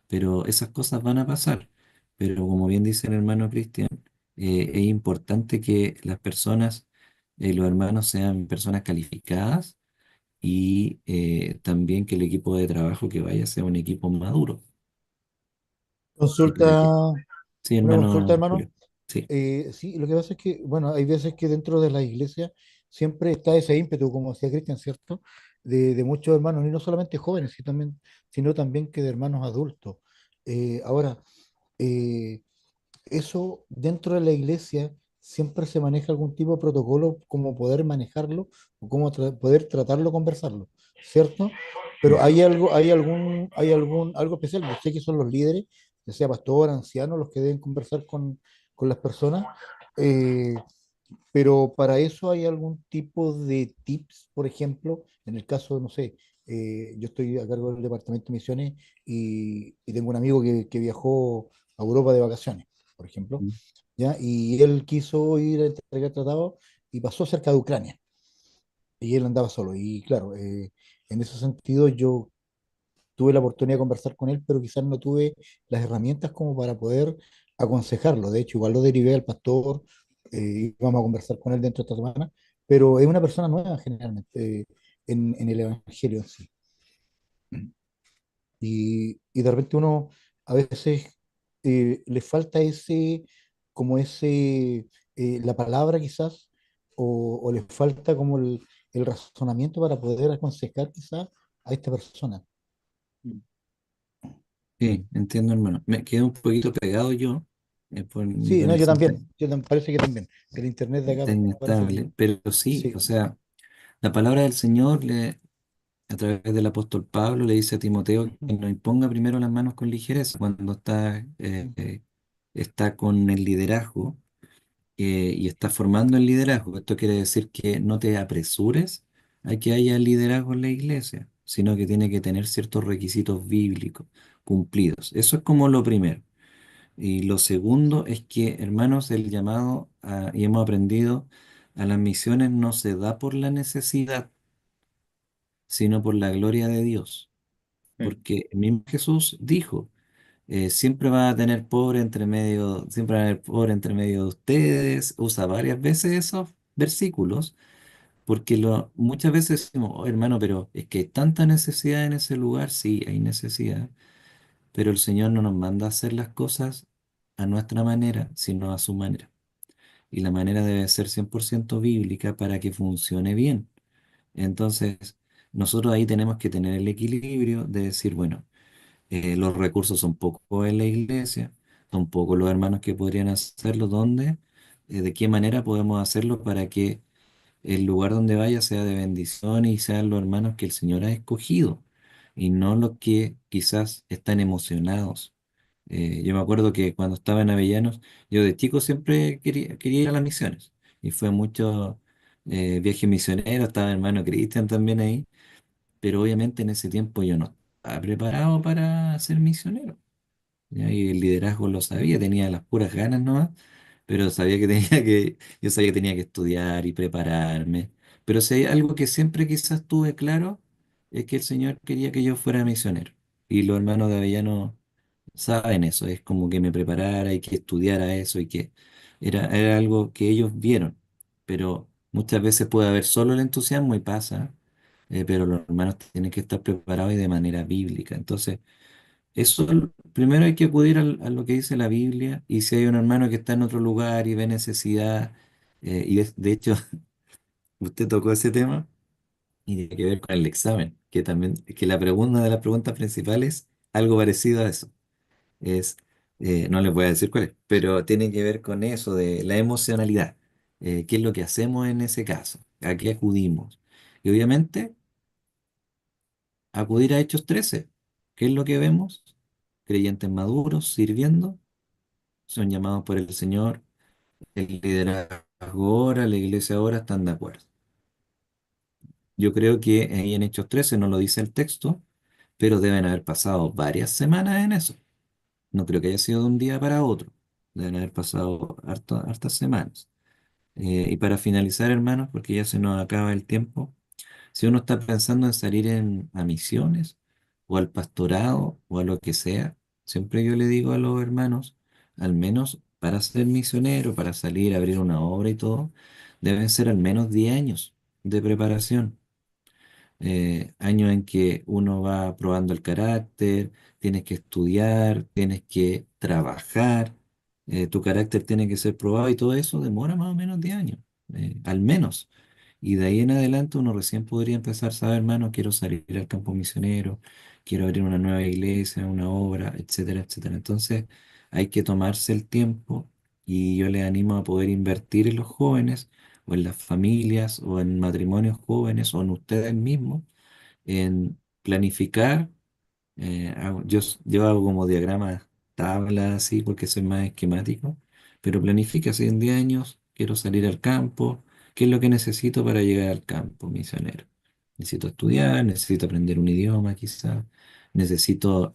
Pero esas cosas van a pasar. Pero como bien dice el hermano Cristian, es importante que las personas, los hermanos sean personas calificadas y también que el equipo de trabajo que vaya sea un equipo maduro. Para que- Consulta, Sí, una consulta, hermano hermano. Julio. Sí. Sí, lo que pasa es que, bueno, hay veces que dentro de la iglesia siempre está ese ímpetu, como decía Cristian, ¿cierto? De muchos hermanos, y no solamente jóvenes, sino también que de hermanos adultos. Ahora, eh, eso dentro de la iglesia siempre se maneja algún tipo de protocolo como poder manejarlo o cómo poder tratarlo, conversarlo, ¿cierto? Pero algo especial. Yo sé que son los líderes, ya sea pastor, anciano, los que deben conversar con las personas, eh, pero para eso hay algún tipo de tips, por ejemplo, en el caso, no sé, yo estoy a cargo del departamento de misiones y tengo un amigo que viajó a Europa de vacaciones, por ejemplo, ¿ya? Y él quiso ir a entregar tratado y pasó cerca de Ucrania y él andaba solo. Y claro, en ese sentido yo tuve la oportunidad de conversar con él, pero quizás no tuve las herramientas como para poder aconsejarlo. De hecho, igual lo derivé al pastor, íbamos a conversar con él dentro de esta semana, pero es una persona nueva generalmente en el Evangelio en sí. Y de repente uno a veces le falta la palabra quizás, o le falta como el razonamiento para poder aconsejar quizás a esta persona. Sí, entiendo, hermano. Me quedo un poquito pegado yo, por mi Sí, no, yo conexión también, parece que también. El internet de acá tan parece inestable, que pero sí, o sí. sea, la palabra del Señor a través del apóstol Pablo le dice a Timoteo Ujú, que no imponga primero las manos con ligereza cuando está con el liderazgo y está formando el liderazgo. Esto quiere decir que no te apresures a que haya liderazgo en la iglesia, sino que tiene que tener ciertos requisitos bíblicos cumplidos. Eso es como lo primero. Y lo segundo es que, hermanos, el llamado y hemos aprendido a las misiones no se da por la necesidad, sino por la gloria de Dios. Mm. Porque el mismo Jesús dijo, siempre va a tener pobre entre medio, siempre va a haber pobre entre medio de ustedes. Usa varias veces esos versículos, porque muchas veces decimos, "Oh, hermano, pero es que hay tanta necesidad en ese lugar, sí, hay necesidad, pero el Señor no nos manda a hacer las cosas a nuestra manera, sino a su manera. Y la manera debe ser 100% bíblica para que funcione bien. Entonces, nosotros ahí tenemos que tener el equilibrio de decir, bueno, los recursos son pocos en la iglesia, son pocos los hermanos que podrían hacerlo, ¿dónde? ¿De qué manera podemos hacerlo para que el lugar donde vaya sea de bendición y sean los hermanos que el Señor ha escogido y no los que quizás están emocionados? Yo me acuerdo que cuando estaba en Avellanos, yo de chico siempre quería ir a las misiones y fue mucho viaje misionero, estaba mi hermano Cristian también ahí, pero obviamente en ese tiempo yo no estaba preparado para ser misionero. ¿Ya? Y el liderazgo lo sabía, tenía las puras ganas nomás, pero sabía que yo sabía que tenía que estudiar y prepararme. Pero si hay algo que siempre quizás tuve claro, es que el Señor quería que yo fuera misionero. Y los hermanos de Avellano saben eso, es como que me preparara y que estudiara eso y que era algo que ellos vieron. Pero muchas veces puede haber solo el entusiasmo y pasa, pero los hermanos tienen que estar preparados y de manera bíblica. Entonces, eso primero hay que acudir a lo que dice la Biblia, y si hay un hermano que está en otro lugar y ve necesidad, y de hecho usted tocó ese tema y tiene que ver con el examen, que también, que la pregunta, una de las preguntas principales, algo parecido a eso, es, no les voy a decir cuál es, pero tiene que ver con eso de la emocionalidad. ¿Qué es lo que hacemos en ese caso? ¿A qué acudimos? Y obviamente acudir a Hechos 13. ¿Qué es lo que vemos? Creyentes maduros sirviendo, son llamados por el Señor, el liderazgo ahora, la iglesia ahora están de acuerdo. Yo creo que ahí en Hechos 13 no lo dice el texto, pero deben haber pasado varias semanas en eso. No creo que haya sido de un día para otro. Deben haber pasado hartas semanas. Y para finalizar, hermanos, porque ya se nos acaba el tiempo, si uno está pensando en salir a misiones o al pastorado o a lo que sea, siempre yo le digo a los hermanos, al menos para ser misionero, para salir a abrir una obra y todo, deben ser al menos 10 años de preparación, años en que uno va probando el carácter, tienes que estudiar, tienes que trabajar, tu carácter tiene que ser probado y todo eso demora más o menos 10 años, al menos. Y de ahí en adelante uno recién podría empezar, saber, hermano, quiero salir al campo misionero, quiero abrir una nueva iglesia, una obra, etcétera, etcétera. Entonces hay que tomarse el tiempo, y yo les animo a poder invertir en los jóvenes o en las familias o en matrimonios jóvenes o en ustedes mismos, en planificar. Yo hago como diagramas, tablas así, porque soy más esquemático, pero planifica, si en 10 años quiero salir al campo, ¿qué es lo que necesito para llegar al campo misionero? Necesito estudiar, necesito aprender un idioma quizá, necesito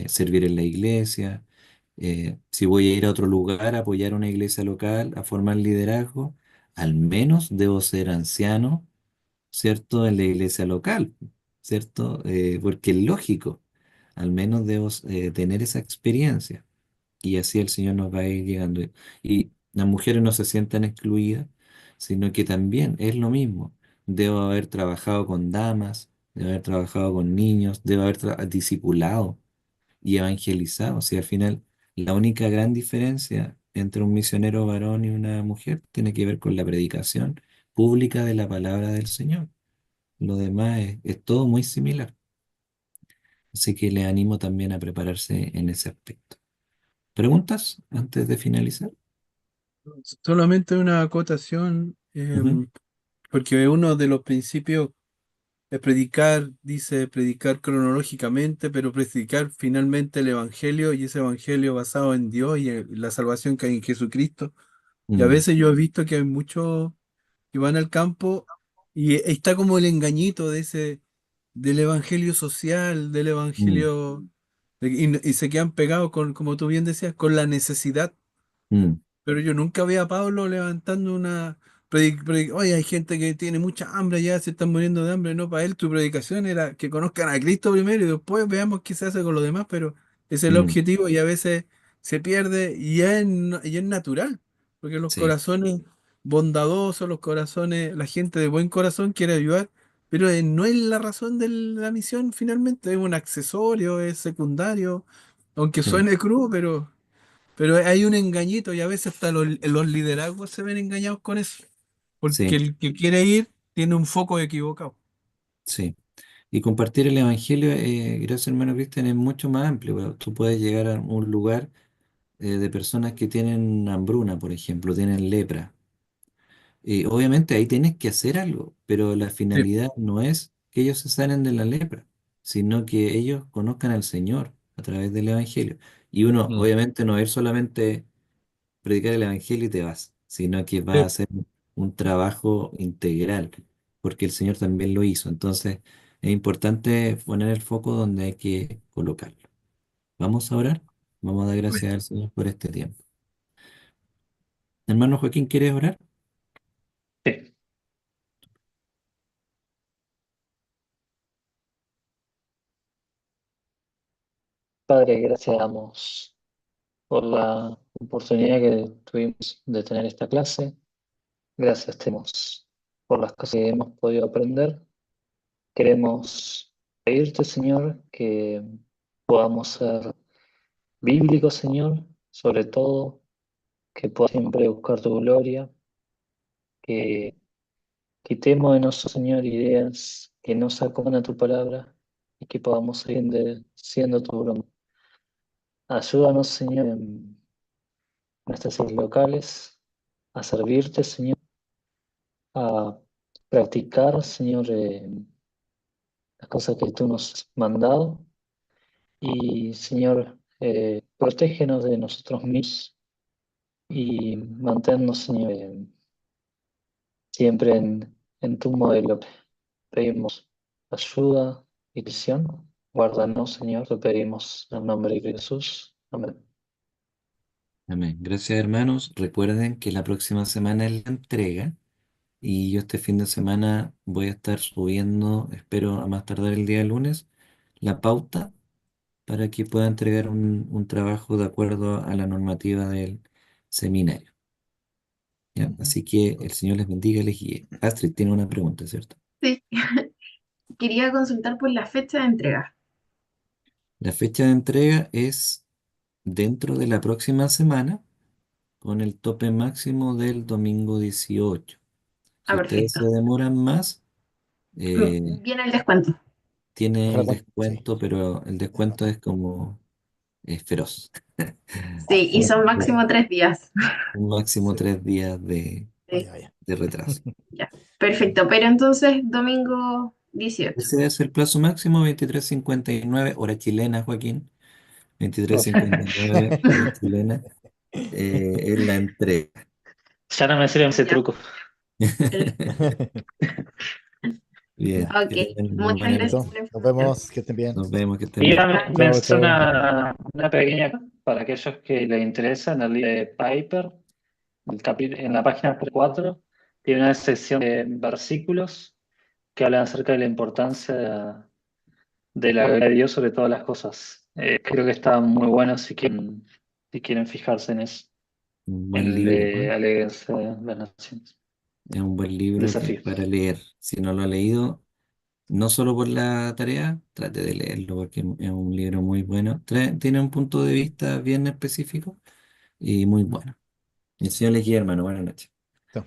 servir en la iglesia, si voy a ir a otro lugar a apoyar una iglesia local, a formar liderazgo, al menos debo ser anciano, ¿cierto? En la iglesia local, ¿cierto? Porque es lógico, al menos debo tener esa experiencia, y así el Señor nos va a ir llegando. Y las mujeres no se sientan excluidas, sino que también es lo mismo. Debo haber trabajado con damas, debo haber trabajado con niños, debo haber discipulado y evangelizado. Si al final la única gran diferencia entre un misionero varón y una mujer tiene que ver con la predicación pública de la palabra del Señor. Lo demás es todo muy similar. Así que le animo también a prepararse en ese aspecto. ¿Preguntas antes de finalizar? Solamente una acotación, Ujú. porque uno de los principios es predicar, dice predicar cronológicamente, pero predicar finalmente el Evangelio, y ese Evangelio basado en Dios y en la salvación que hay en Jesucristo. Y a Mm, veces yo he visto que hay muchos que van al campo y está como el engañito de ese, del Evangelio social, del mm, Evangelio, y se quedan pegados con, como tú bien decías, con la necesidad. mm, Pero yo nunca vi a Pablo levantando una... Oye, hay gente que tiene mucha hambre ya, se están muriendo de hambre. No, para él tu predicación era que conozcan a Cristo primero y después veamos qué se hace con los demás, pero ese es el mm. objetivo y a veces se pierde y es natural, porque los Sí, corazones bondadosos, los corazones, la gente de buen corazón quiere ayudar, pero no es la razón de la misión finalmente, es un accesorio, es secundario, aunque sí, suene crudo, pero hay un engañito y a veces hasta los liderazgos se ven engañados con eso. Porque sí, el que quiere ir tiene un foco equivocado. sí. Y compartir el Evangelio, gracias hermano Cristian, es mucho más amplio. Bueno, tú puedes llegar a un lugar de personas que tienen hambruna, por ejemplo, tienen lepra. Y obviamente ahí tienes que hacer algo, pero la Sí. finalidad no es que ellos se sanen de la lepra, sino que ellos conozcan al Señor a través del Evangelio. Y uno, Mm. obviamente, no es solamente predicar el Evangelio y te vas, sino que va a Sí. hacer un trabajo integral, porque el Señor también lo hizo. Entonces, es importante poner el foco donde hay que colocarlo. Vamos a orar. Vamos a dar Amén. gracias al Señor por este tiempo. Hermano Joaquín, ¿quieres orar? Sí. Padre, gracias damos por la oportunidad que tuvimos de tener esta clase. Gracias, Temos, por las cosas que hemos podido aprender. queremos pedirte, Señor, que podamos ser bíblicos, Señor, sobre todo, que podamos siempre buscar tu gloria, que quitemos de nosotros, Señor, ideas que no se acogen a tu palabra y que podamos seguir siendo tu voluntad. Ayúdanos, Señor, en nuestras iglesias locales, a servirte, Señor, a practicar, Señor, las cosas que tú nos has mandado. Y, Señor, protégenos de nosotros mismos y manténnos, Señor, siempre en tu modelo. Pedimos ayuda y visión. Guárdanos, Señor, te pedimos en el nombre de Jesús. Amén. Amén. Gracias, hermanos. Recuerden que la próxima semana es la entrega y yo este fin de semana voy a estar subiendo, espero a más tardar el día lunes, la pauta para que pueda entregar un trabajo de acuerdo a la normativa del seminario. ¿Ya? Ujú. Así que el Señor les bendiga y les guíe. Astrid tiene una pregunta, ¿cierto? Sí, quería consultar por la fecha de entrega. La fecha de entrega es dentro de la próxima semana con el tope máximo del domingo 18. Si Ah, ustedes se perfecto. demoran más, Viene el descuento. tiene el Sí. descuento, pero el descuento es como feroz. Sí, y son máximo 3 días. Un máximo Sí. 3 días de, Sí, Vaya. de retraso. ya. Perfecto, pero entonces domingo 18. Ese es el plazo máximo, 23:59 hora chilena, Joaquín. veintitrés Oh, cincuenta y nueve hora chilena, es la entrega. ya no me sirve ese Ya, truco. perfecto. Bien, que Ok, tengan muy muchas buena gracias Listo. por noche. la Nos información. vemos. Que estén bien. Nos vemos, que estén Y bien. también Chao, menciono chao. una pequeña para aquellos que les interesa en el libro de Piper, en la página 4, tiene una sección de versículos que hablan acerca de la importancia de la gloria de Dios sobre todas las cosas. Creo que está muy bueno si quieren fijarse en eso, Un en buen el libro, ¿eh? de Alegres de las Naciones. Es un buen libro Desafío. para leer. Si no lo ha leído, no solo por la tarea, trate de leerlo porque es un libro muy bueno. Tiene un punto de vista bien específico y muy bueno. El Señor les guíe, hermano. Buenas noches. Chao.